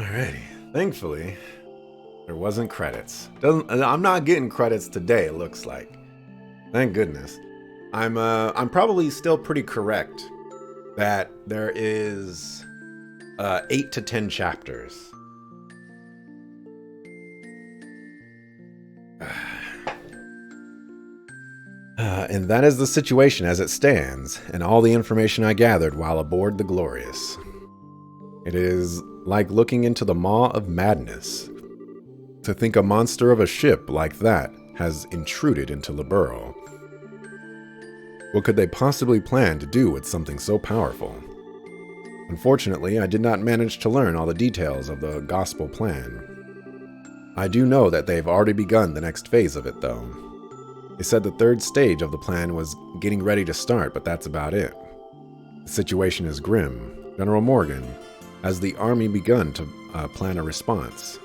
Alrighty. Thankfully, there wasn't credits. I'm not getting credits today, it looks like. Thank goodness. I'm probably still pretty correct that there is 8 to 10 chapters. And that is the situation as it stands, and all the information I gathered while aboard the Glorious. It is like looking into the maw of madness. To think a monster of a ship like that has intruded into Liberl. What could they possibly plan to do with something so powerful? Unfortunately, I did not manage to learn all the details of the gospel plan. I do know that they've already begun the next phase of it, though. They said the third stage of the plan was getting ready to start, but that's about it. The situation is grim. General Morgan, has the army begun to plan a response?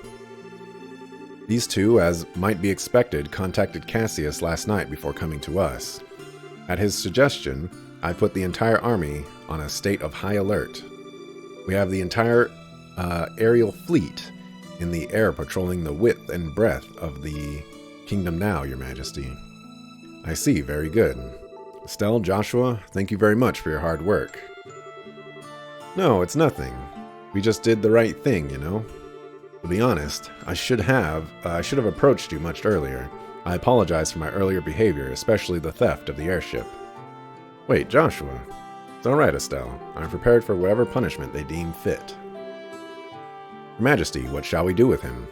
These two, as might be expected, contacted Cassius last night before coming to us. At his suggestion, I put the entire army on a state of high alert. We have the entire aerial fleet in the air patrolling the width and breadth of the kingdom now, Your Majesty. I see, very good. Estelle, Joshua, thank you very much for your hard work. No, it's nothing. We just did the right thing, you know? To be honest, I should have approached you much earlier. I apologize for my earlier behavior, especially the theft of the airship. Wait, Joshua. It's alright, Estelle. I'm prepared for whatever punishment they deem fit. Your Majesty, what shall we do with him?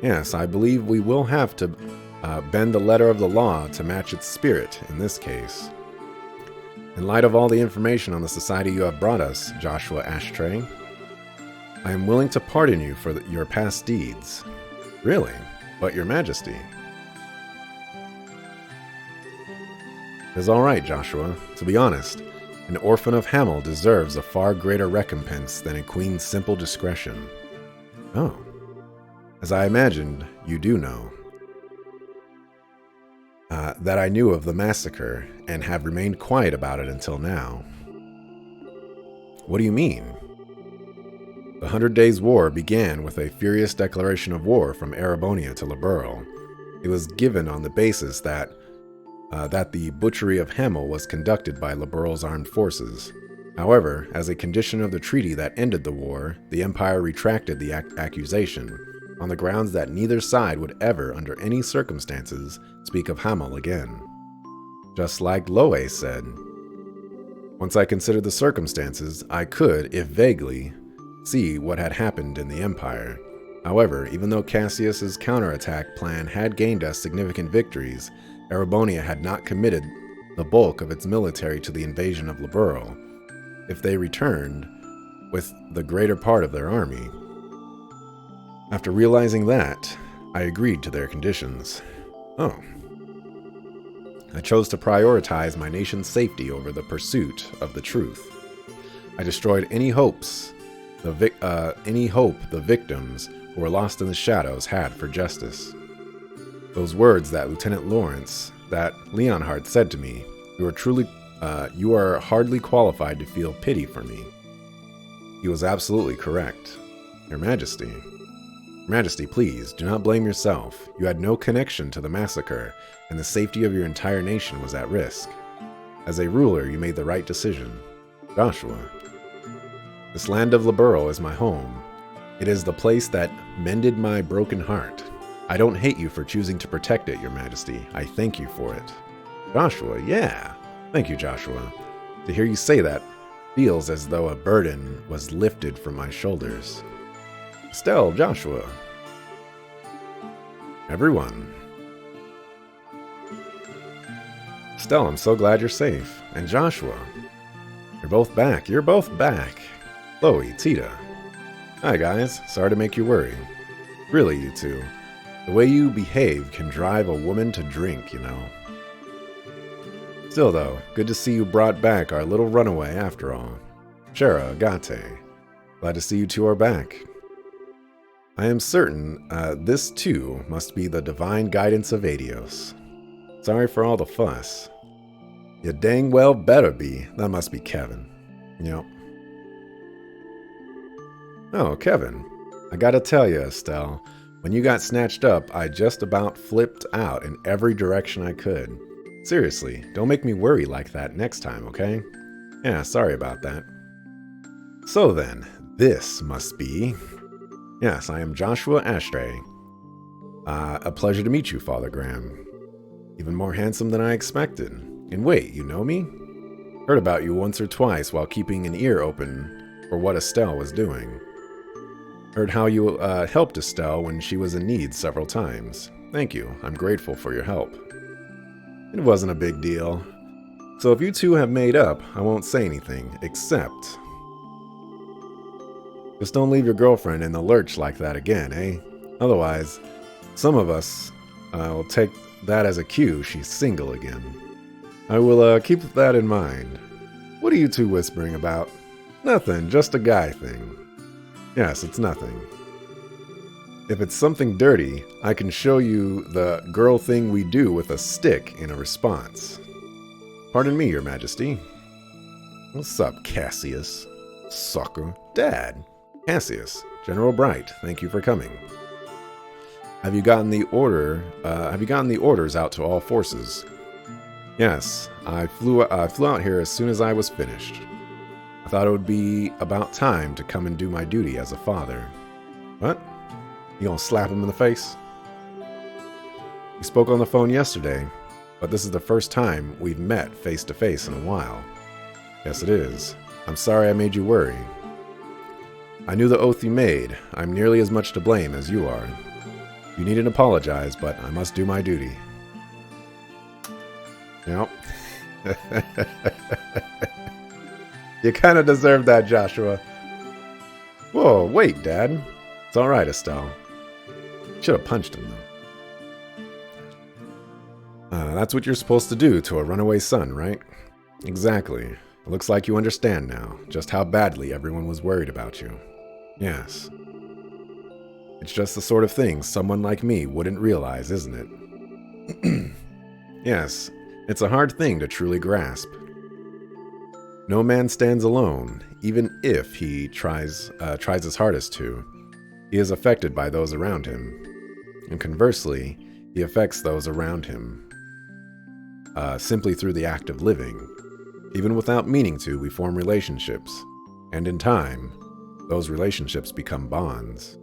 Yes, I believe we will have to bend the letter of the law to match its spirit in this case. In light of all the information on the society you have brought us, Joshua Ashtray, I am willing to pardon you for your past deeds. Really? But Your Majesty. It is all right, Joshua. To be honest, an orphan of Hamel deserves a far greater recompense than a queen's simple discretion. Oh. As I imagined, you do know. That I knew of the massacre and have remained quiet about it until now. What do you mean? The 100 Days' War began with a furious declaration of war from Erebonia to Liberl. It was given on the basis that the butchery of Hamel was conducted by Liberl's armed forces. However, as a condition of the treaty that ended the war, the Empire retracted the accusation, on the grounds that neither side would ever, under any circumstances, speak of Hamel again. Just like Loe said. Once I considered the circumstances, I could, if vaguely, see what had happened in the Empire. However, even though Cassius's counterattack plan had gained us significant victories, Erebonia had not committed the bulk of its military to the invasion of Liberl. If they returned with the greater part of their army. After realizing that, I agreed to their conditions. Oh. I chose to prioritize my nation's safety over the pursuit of the truth. I destroyed any hope the victims who were lost in the shadows had for justice. Those words that that Leonhardt said to me, you are hardly qualified to feel pity for me. He was absolutely correct. Your Majesty. Your Majesty, please, do not blame yourself. You had no connection to the massacre, and the safety of your entire nation was at risk. As a ruler, you made the right decision. Joshua. This land of Liberl is my home. It is the place that mended my broken heart. I don't hate you for choosing to protect it, Your Majesty. I thank you for it. Joshua, yeah. Thank you, Joshua. To hear you say that feels as though a burden was lifted from my shoulders. Estelle, Joshua. Everyone. Estelle, I'm so glad you're safe. And Joshua. You're both back. You're both back. Chloe, Tita. Hi, guys. Sorry to make you worry. Really, you two. The way you behave can drive a woman to drink, you know. Still, though, good to see you brought back our little runaway after all. Shara, Agate. Glad to see you two are back. I am certain this, too, must be the divine guidance of Adios. Sorry for all the fuss. You dang well better be. That must be Kevin. Yep. Oh, Kevin. I gotta tell you, Estelle, when you got snatched up, I just about flipped out in every direction I could. Seriously, don't make me worry like that next time, okay? Yeah, sorry about that. So then, this must be... Yes, I am Joshua Ashtray. A pleasure to meet you, Father Graham. Even more handsome than I expected. And wait, you know me? Heard about you once or twice while keeping an ear open for what Estelle was doing. Heard how you helped Estelle when she was in need several times. Thank you. I'm grateful for your help. It wasn't a big deal. So if you two have made up, I won't say anything, except... Just don't leave your girlfriend in the lurch like that again, eh? Otherwise, some of us will take that as a cue she's single again. I will keep that in mind. What are you two whispering about? Nothing, just a guy thing. Yes, it's nothing. If it's something dirty, I can show you the girl thing we do with a stick in a response. Pardon me, Your Majesty. What's up, Cassius? Sucker. Dad. Cassius. General Bright, thank you for coming. Have you gotten the orders out to all forces? Yes, I flew out here as soon as I was finished. I thought it would be about time to come and do my duty as a father. What? You gonna slap him in the face? We spoke on the phone yesterday, but this is the first time we've met face to face in a while. Yes, it is. I'm sorry I made you worry. I knew the oath you made. I'm nearly as much to blame as you are. You needn't apologize, but I must do my duty. Yep. You kind of deserve that, Joshua. Whoa, wait, Dad. It's all right, Estelle. Should have punched him, though. That's what you're supposed to do to a runaway son, right? Exactly. It looks like you understand now just how badly everyone was worried about you. Yes. It's just the sort of thing someone like me wouldn't realize, isn't it? Yes, it's a hard thing to truly grasp. No man stands alone, even if he tries his hardest to. He is affected by those around him. And conversely, he affects those around him simply through the act of living. Even without meaning to, we form relationships. And in time, those relationships become bonds.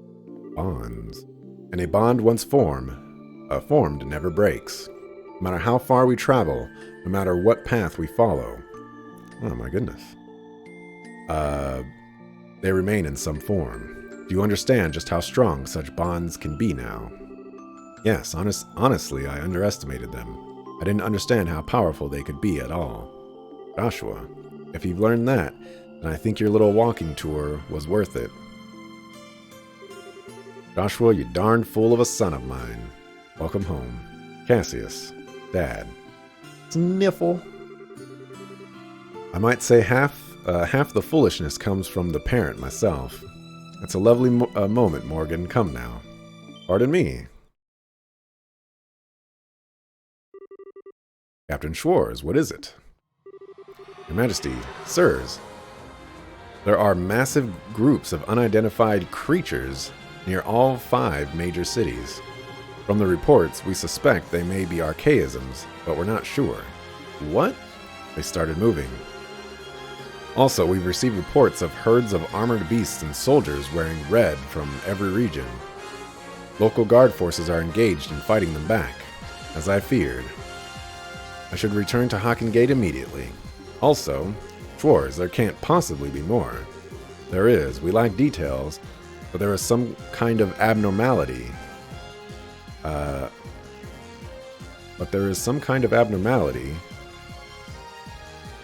Bonds. And a bond once formed never breaks. No matter how far we travel, no matter what path we follow. Oh my goodness. They remain in some form. Do you understand just how strong such bonds can be now? Yes, honestly, I underestimated them. I didn't understand how powerful they could be at all. Joshua, if you've learned that, then I think your little walking tour was worth it. Joshua, you darn fool of a son of mine. Welcome home. Cassius. Dad. Sniffle. I might say half the foolishness comes from the parent myself. It's a lovely moment, Morgan. Come now. Pardon me. Captain Schwarz, what is it? Your Majesty, sirs, there are massive groups of unidentified creatures near all 5 major cities. From the reports, we suspect they may be archaisms, but we're not sure. What? They started moving. Also, we've received reports of herds of armored beasts and soldiers wearing red from every region. Local guard forces are engaged in fighting them back, as I feared. I should return to Hockengate immediately. Also, Schwarz, there can't possibly be more. There is. We lack details, but there is some kind of abnormality.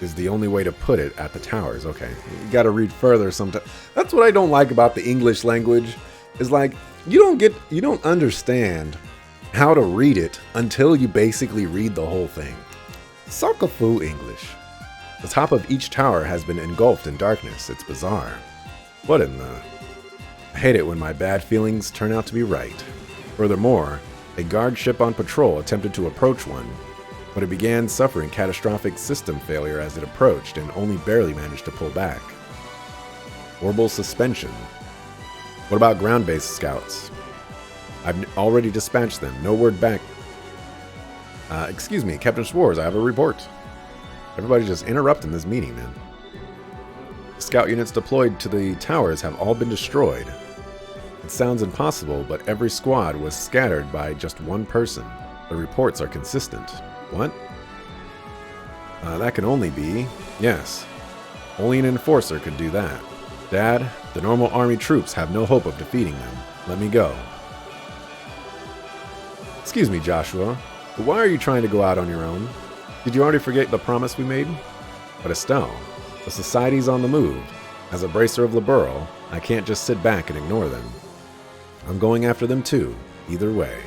Is the only way to put it at the towers. Okay, you gotta read further sometimes. That's what I don't like about the English language, is like, you don't understand how to read it until you basically read the whole thing. Suckafu English. The top of each tower has been engulfed in darkness. It's bizarre. What in the... I hate it when my bad feelings turn out to be right. Furthermore, a guard ship on patrol attempted to approach one, but it began suffering catastrophic system failure as it approached and only barely managed to pull back. Orbital suspension. What about ground-based scouts? I've already dispatched them. No word back. Excuse me, Captain Schwartz, I have a report. Everybody just interrupting this meeting, man. Scout units deployed to the towers have all been destroyed. It sounds impossible, but every squad was scattered by just one person. The reports are consistent. What? That can only be... Yes. Only an enforcer could do that. Dad, the normal army troops have no hope of defeating them. Let me go. Excuse me, Joshua, but why are you trying to go out on your own? Did you already forget the promise we made? But Estelle, the society's on the move. As a bracer of Liberl, I can't just sit back and ignore them. I'm going after them too, either way.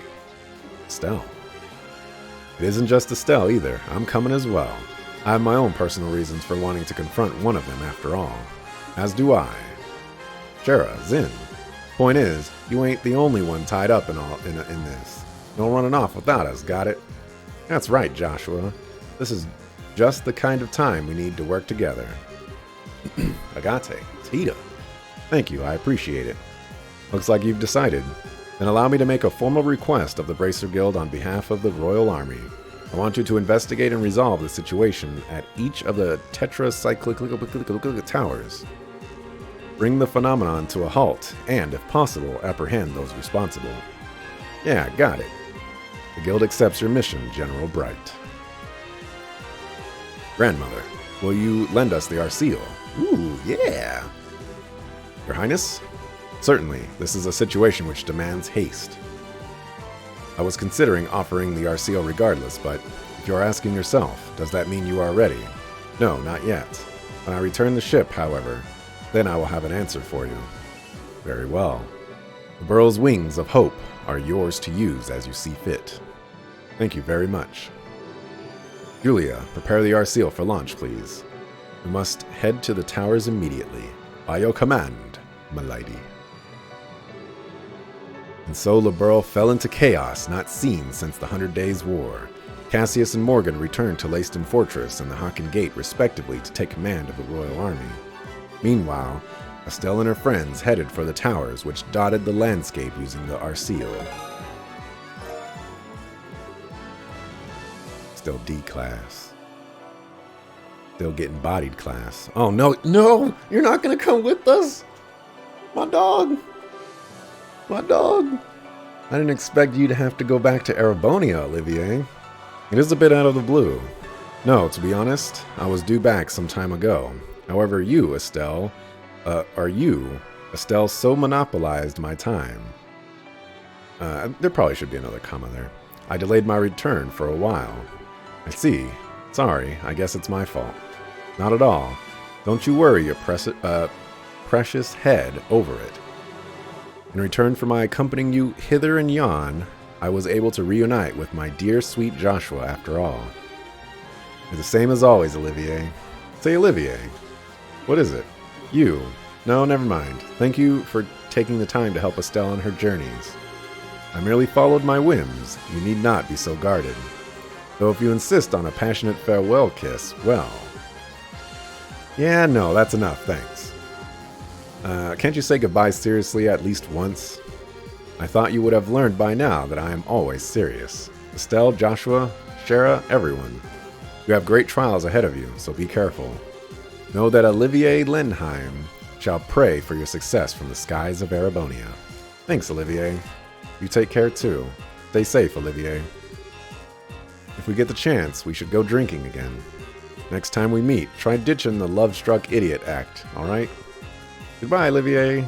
Estelle. It isn't just Estelle either. I'm coming as well. I have my own personal reasons for wanting to confront one of them after all. As do I. Shara, Zin. Point is, you ain't the only one tied up in this. No running off without us, got it? That's right, Joshua. This is just the kind of time we need to work together. Agate, Tita. Thank you, I appreciate it. Looks like you've decided. Then allow me to make a formal request of the Bracer Guild on behalf of the Royal Army. I want you to investigate and resolve the situation at each of the tetracyclic towers. Bring the phenomenon to a halt, and, if possible, apprehend those responsible. Yeah, got it. The Guild accepts your mission, General Bright. Grandmother, will you lend us the Arseal? Ooh, yeah. Your Highness? Certainly, this is a situation which demands haste. I was considering offering the Arseal regardless, but if you're asking yourself, does that mean you are ready? No, not yet. When I return the ship, however, then I will have an answer for you. Very well. The Burl's wings of hope are yours to use as you see fit. Thank you very much. Julia, prepare the Arseal for launch, please. We must head to the towers immediately. By your command, milady. And so Liberl fell into chaos not seen since the 100 Days' War. Cassius and Morgan returned to Leyston Fortress and the Hakken Gate respectively to take command of the Royal Army. Meanwhile, Estelle and her friends headed for the towers which dotted the landscape using the Arseal. Still D class. Still getting bodied class. Oh no, no! You're not gonna come with us? My dog! My dog! I didn't expect you to have to go back to Erebonia, Olivier. It is a bit out of the blue. No, to be honest, I was due back some time ago. However, you, Estelle, Estelle so monopolized my time. There probably should be another comma there. I delayed my return for a while. I see. Sorry, I guess it's my fault. Not at all. Don't you worry your precious head over it. In return for my accompanying you hither and yon, I was able to reunite with my dear sweet Joshua after all. You're the same as always, Olivier. Say Olivier. What is it? You. No, never mind. Thank you for taking the time to help Estelle on her journeys. I merely followed my whims. You need not be so guarded. Though if you insist on a passionate farewell kiss, well... Yeah, no, that's enough, thanks. Can't you say goodbye seriously at least once? I thought you would have learned by now that I am always serious. Estelle, Joshua, Shara, everyone. You have great trials ahead of you, so be careful. Know that Olivier Lindheim shall pray for your success from the skies of Erebonia. Thanks, Olivier. You take care too. Stay safe, Olivier. If we get the chance, we should go drinking again. Next time we meet, try ditching the love-struck idiot act, alright? Goodbye, Olivier.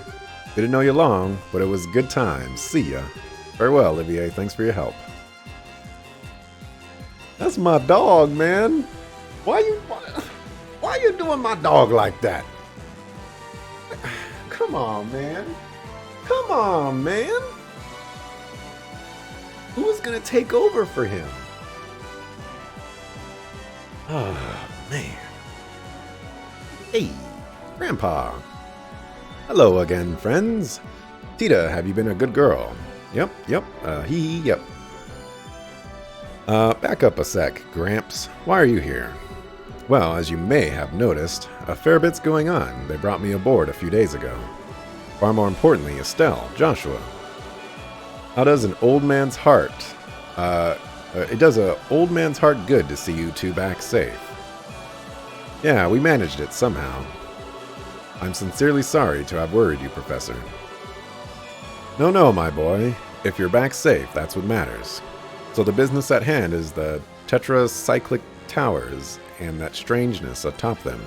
Didn't know you long, but it was a good time. See ya. Farewell, Olivier. Thanks for your help. That's my dog, man. Why you doing my dog like that? Come on, man. Come on, man. Who's gonna take over for him? Oh, man. Hey, Grandpa. Hello again, friends. Tita, have you been a good girl? Yep. Yep. Back up a sec, Gramps. Why are you here? Well, as you may have noticed, a fair bit's going on. They brought me aboard a few days ago. Far more importantly, Estelle, Joshua. How does an old man's heart... it does a old man's heart good to see you two back safe. Yeah, we managed it somehow. I'm sincerely sorry to have worried you, Professor. No, my boy. If you're back safe, that's what matters. So the business at hand is the tetracyclic towers and that strangeness atop them.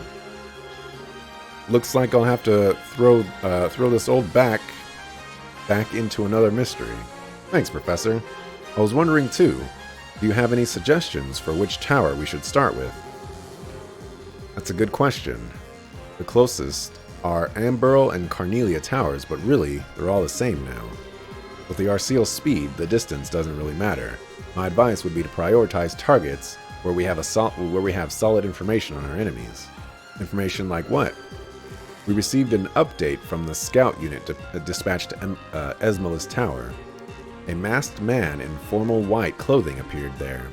Looks like I'll have to throw this old back into another mystery. Thanks, Professor. I was wondering too, do you have any suggestions for which tower we should start with? That's a good question. The closest are Amberl and Carnelia towers, but really, they're all the same now. With the Arceal speed, the distance doesn't really matter. My advice would be to prioritize targets where we have solid information on our enemies. Information like what? We received an update from the scout unit dispatched to Esmolus Tower. A masked man in formal white clothing appeared there.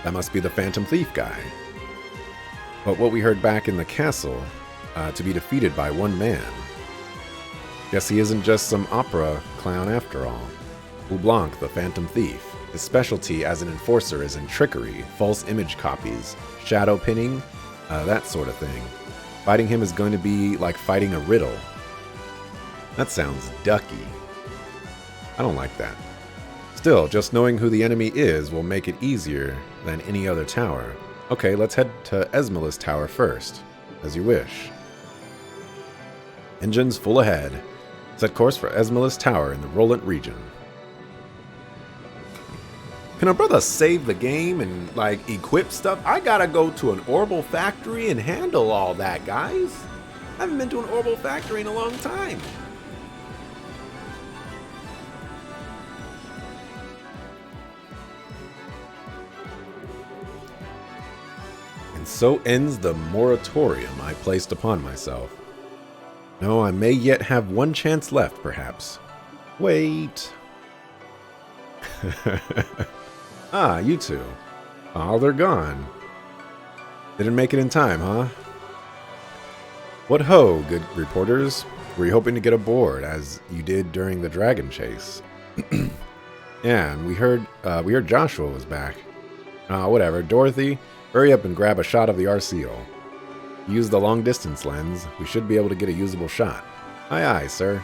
That must be the Phantom Thief guy. But what we heard back in the castle, to be defeated by one man. Guess he isn't just some opera clown after all. Ublanc, the Phantom Thief. His specialty as an enforcer is in trickery, false image copies, shadow pinning, that sort of thing. Fighting him is going to be like fighting a riddle. That sounds ducky. I don't like that. Still, just knowing who the enemy is will make it easier than any other tower. Okay, let's head to Esmolus Tower first. As you wish. Engines full ahead. Set course for Esmolus Tower in the Roland region. Can a brother save the game and, like, equip stuff? I gotta go to an Orbital factory and handle all that, guys. I haven't been to an Orbital factory in a long time. And so ends the moratorium I placed upon myself. No, I may yet have one chance left, perhaps. Wait. Ah, you two. Oh, they're gone. Didn't make it in time, huh? What ho, good reporters. Were you hoping to get aboard, as you did during the dragon chase? Yeah, and we heard Joshua was back. Whatever. Dorothy, hurry up and grab a shot of the Arceal. Use the long-distance lens. We should be able to get a usable shot. Aye, aye, sir.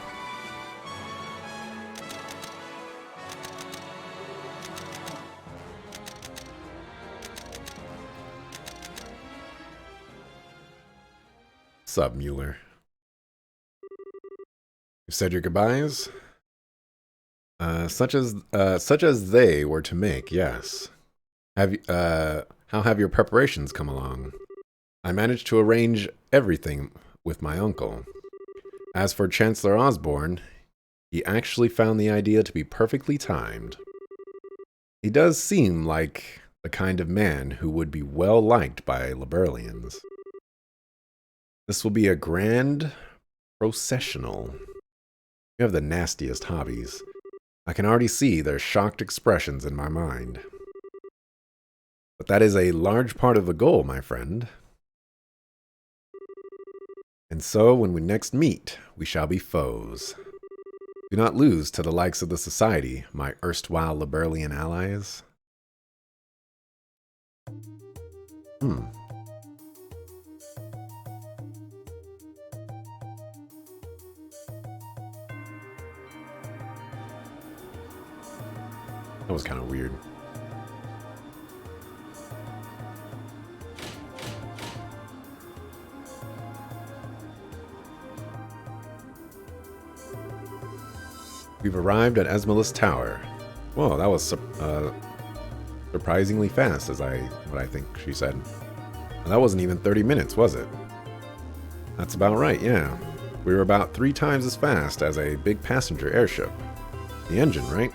Sup, Mueller? You've said your goodbyes? Such as they were to make, yes. How have your preparations come along? I managed to arrange everything with my uncle. As for Chancellor Osborne, he actually found the idea to be perfectly timed. He does seem like the kind of man who would be well liked by Liberlians. This will be a grand processional. You have the nastiest hobbies. I can already see their shocked expressions in my mind. But that is a large part of the goal, my friend. And so, when we next meet, we shall be foes. Do not lose to the likes of the Society, my erstwhile Liberlian allies. That was kind of weird. We've arrived at Esmolus Tower. Whoa, that was surprisingly fast, what I think she said. And that wasn't even 30 minutes, was it? That's about right, yeah. We were about 3 times as fast as a big passenger airship. The engine, right?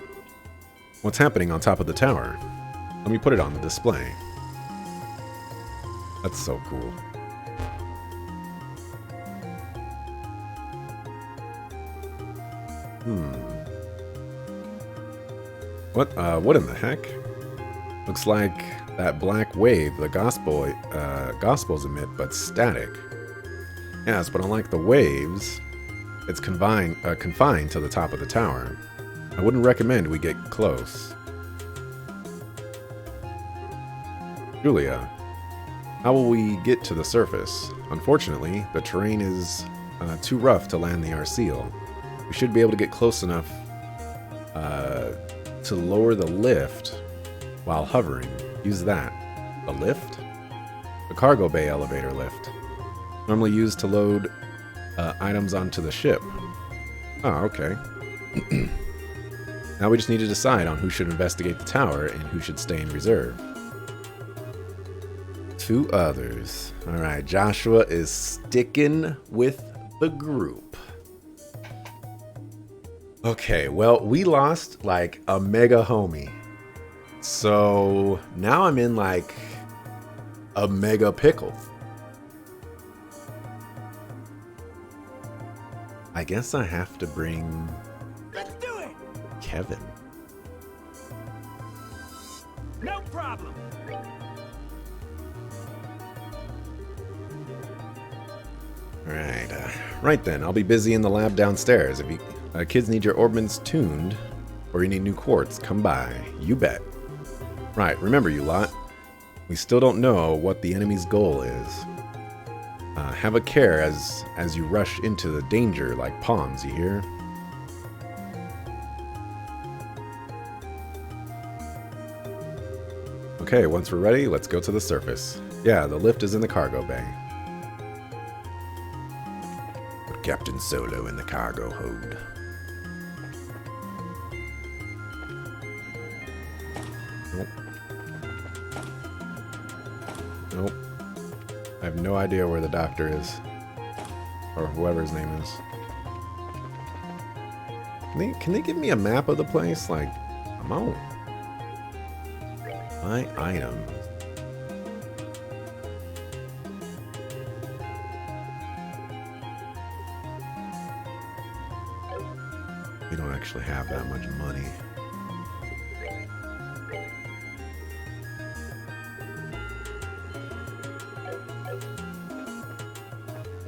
What's happening on top of the tower? Let me put it on the display. That's so cool. What in the heck? Looks like that black wave the Gospels emit, but static. Yes, but unlike the waves, It's confined to the top of the tower. I wouldn't recommend we get close. Julia, how will we get to the surface? Unfortunately, the terrain is too rough to land the Arseal. We should be able to get close enough to lower the lift while hovering. Use that. A lift? The cargo bay elevator lift. Normally used to load items onto the ship. Oh, okay. Now we just need to decide on who should investigate the tower and who should stay in reserve. 2 others. Alright, Joshua is sticking with the group. Okay, well, we lost like a mega homie. So now I'm in like a mega pickle. I guess I have to bring Kevin. No problem. Alright, right then, I'll be busy in the lab downstairs. If you kids need your orbments tuned, or you need new quartz, come by. You bet. Right, remember you lot, we still don't know what the enemy's goal is. Have a care as you rush into the danger like pawns, you hear? Okay, once we're ready, let's go to the surface. Yeah, the lift is in the cargo bay. Put Captain Solo in the cargo hold. Nope. Nope. I have no idea where the doctor is. Or whoever his name is. Can they give me a map of the place? Like, come on. My item. We don't actually have that much money.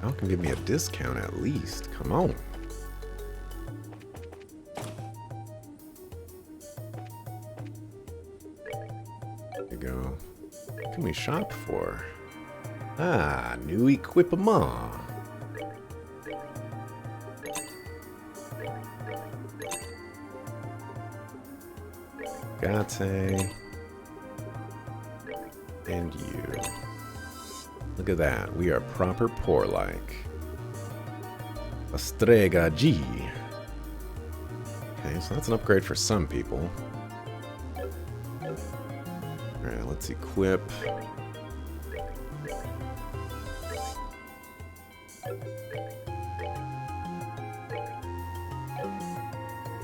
Y'all can give me a discount at least. Come on. There you go. What can we shop for? Ah, new equipment. Gate. And you. Look at that. We are proper poor-like. Astrega G. Okay, so that's an upgrade for some people. Alright, let's equip.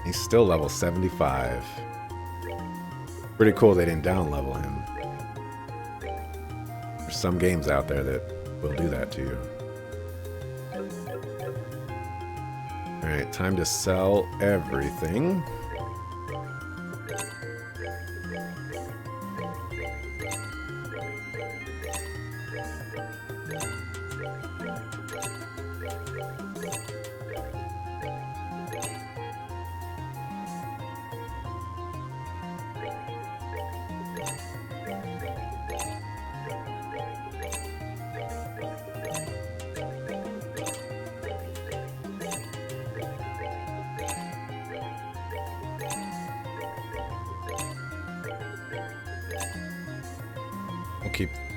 He's still level 75. Pretty cool they didn't down level him. There's some games out there that will do that to you. Alright, time to sell everything.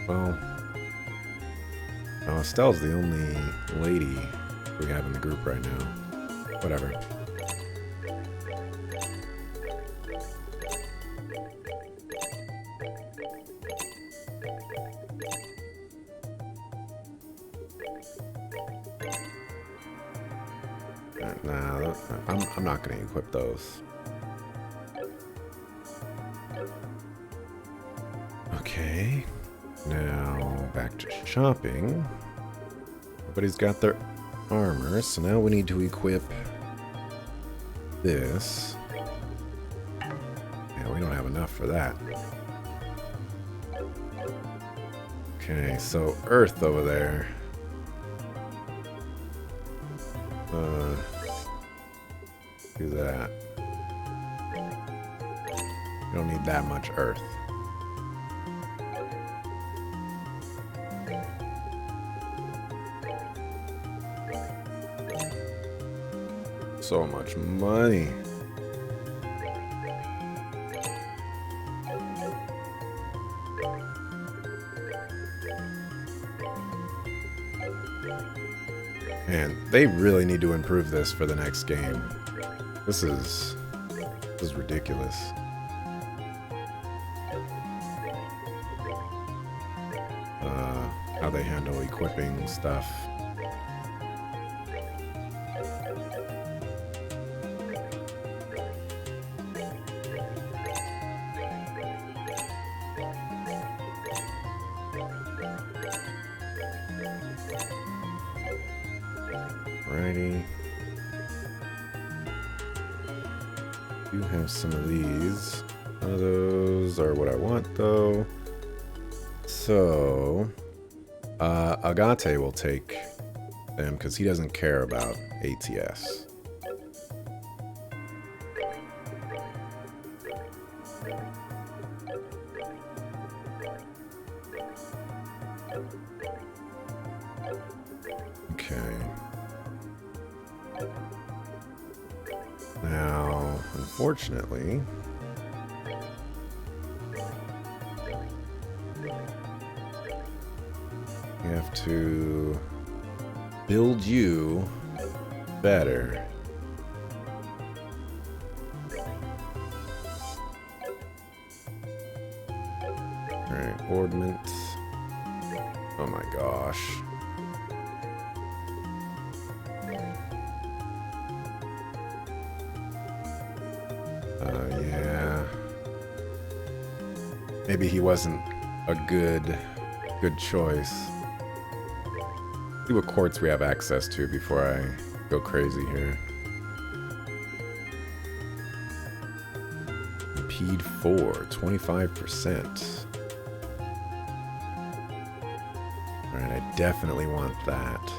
Well, Estelle's the only lady we have in the group right now. Whatever. Nah, I'm not going to equip those. Okay. Now, back to shopping. Everybody's got their armor, so now we need to equip this. Yeah, we don't have enough for that. Okay, so Earth over there. Do that. You don't need that much earth. So much money. Man, they really need to improve this for the next game. This is ridiculous. How they handle equipping stuff. Alrighty. Do have some of these. None of those are what I want, though. So, Agate will take them because he doesn't care about ATS. Okay. Now, unfortunately, we have to build you better. Alright, ordnance. Oh my gosh. Yeah. Maybe he wasn't a good choice. See what quartz we have access to before I go crazy here. Impede 4, 25%. Alright, I definitely want that.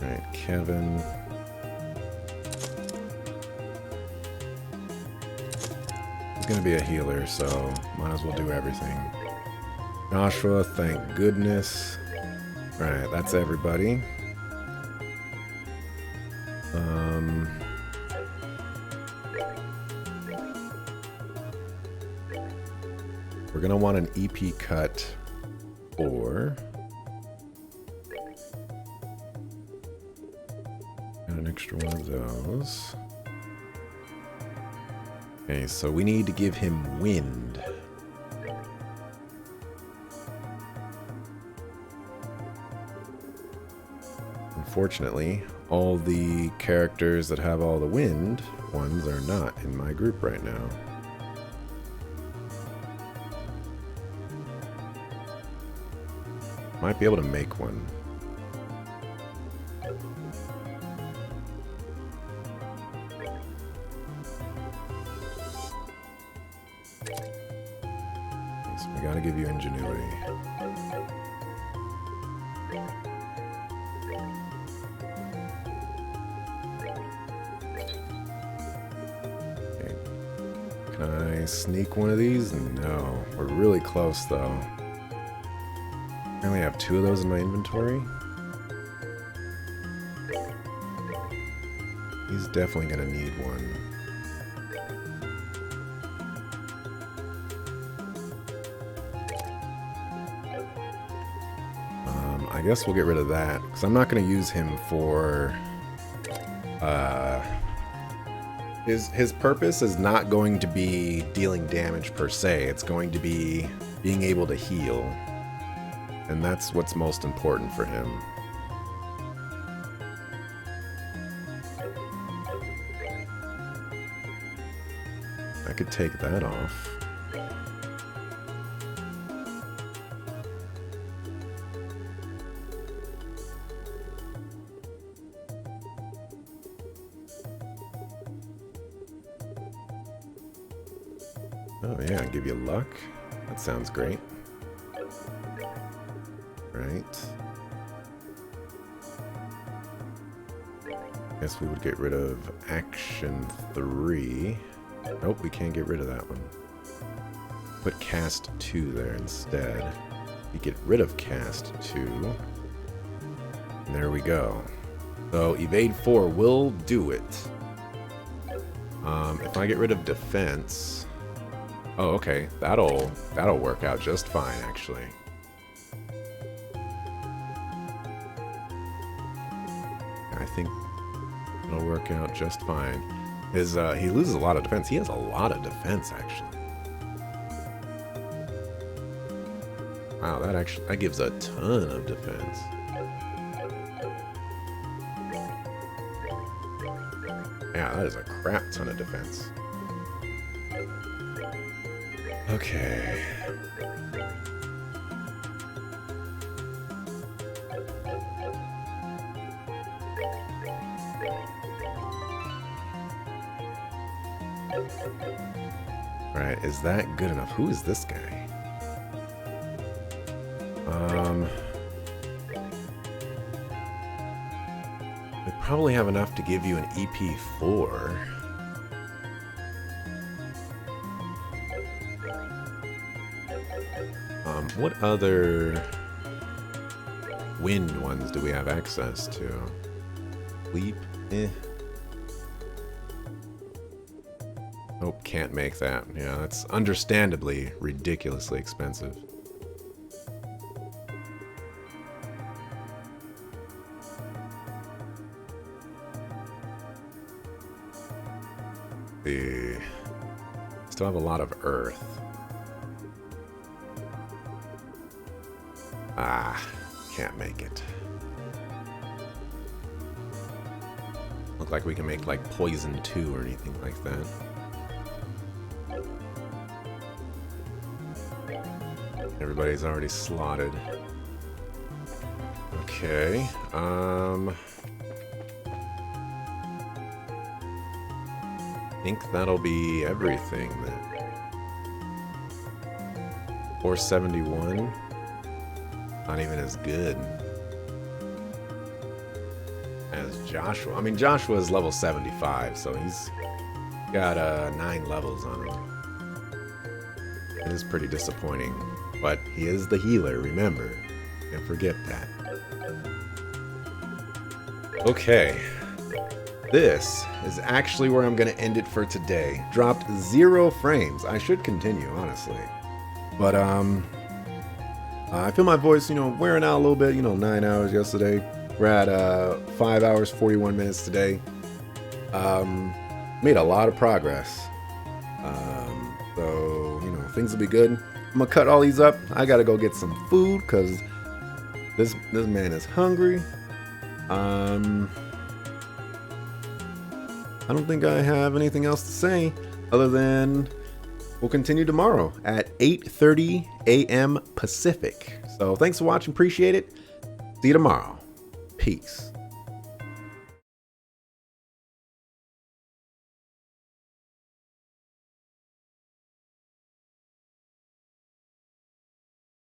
Alright, Kevin. He's gonna be a healer, so might as well do everything. Joshua, thank goodness. Alright, that's everybody. We're gonna want an EP cut or an extra one of those. Okay, so we need to give him wind. Unfortunately, all the characters that have all the wind ones are not in my group right now. Might be able to make one. So we gotta give you ingenuity. Okay. Can I sneak one of these? No. We're really close though. I only have 2 of those in my inventory. He's definitely gonna need one. I guess we'll get rid of that, because I'm not gonna use him for... His purpose is not going to be dealing damage per se. It's going to be being able to heal. And that's what's most important for him. I could take that off. Oh yeah, give you luck. That sounds great. Right. Guess we would get rid of action 3. Nope, we can't get rid of that one. Put cast 2 there instead. We get rid of cast 2. And there we go. So evade 4 will do it. If I get rid of defense... Oh, okay. That'll work out just fine, actually. I think it'll work out just fine. He loses a lot of defense. He has a lot of defense, actually. Wow, that gives a ton of defense. Yeah, that is a crap ton of defense. Okay. Alright, is that good enough? Who is this guy? We probably have enough to give you an EP4. What other wind ones do we have access to? Leap? Nope, can't make that. Yeah, that's understandably ridiculously expensive. Still have a lot of earth. Can't make it. Look like we can make like poison 2 or anything like that. Everybody's already slotted. Okay. I think that'll be everything then. 471. Not even as good as Joshua. I mean, Joshua is level 75, so he's got 9 levels on him. It is pretty disappointing, but he is the healer, remember. Can't forget that. Okay. This is actually where I'm going to end it for today. Dropped 0 frames. I should continue, honestly. But, I feel my voice, wearing out a little bit. 9 hours yesterday. We're at 5 hours, 41 minutes today. Made a lot of progress. So, things will be good. I'm going to cut all these up. I got to go get some food because this man is hungry. I don't think I have anything else to say other than we'll continue tomorrow at 8:30 a.m. Pacific. So thanks for watching. Appreciate it. See you tomorrow. Peace.